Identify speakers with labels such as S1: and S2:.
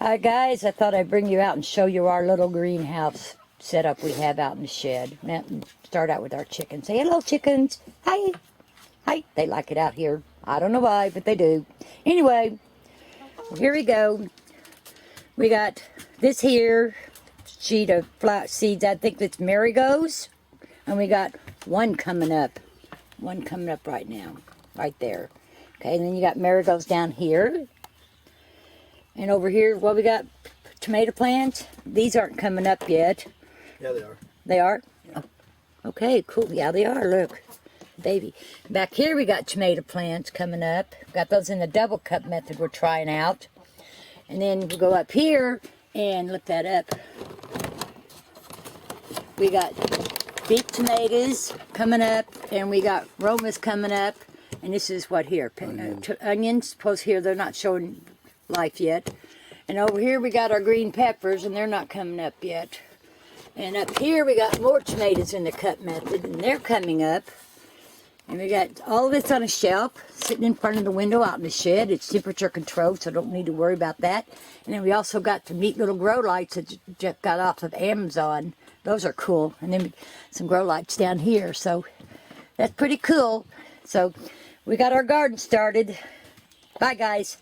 S1: Hi guys, I thought I'd bring you out and show you our little greenhouse setup we have out in the shed. Now, start out with our chickens. Say hello, chickens. Hi. Hi. They like it out here. I don't know why, but they do. Anyway, here we go. We got this here sheet of flat seeds. I think it's marigolds. And we got one coming up. One coming up right now. Right there. Okay, and then you got marigolds down here. And over here, well, we got tomato plants. These aren't coming up yet.
S2: Yeah, they are.
S1: They are?
S2: Yeah.
S1: Oh, okay, cool. Yeah, they are. Look, baby. Back here, we got tomato plants coming up. Got those in the double cup method we're trying out. And then we go up here and look that up. We got beet tomatoes coming up, and we got Romas coming up. And this is what here? Onions. Suppose here they're not showing life yet. And over here we got our green peppers, and they're not coming up yet. And up here we got more tomatoes in the cup method, and they're coming up. And we got all of this on a shelf sitting in front of the window out in the shed. It's temperature controlled, so don't need to worry about that. And then we also got the neat little grow lights that just got off of Amazon. Those are cool. And then some grow lights down here, so that's pretty cool. So we got our garden started. Bye guys.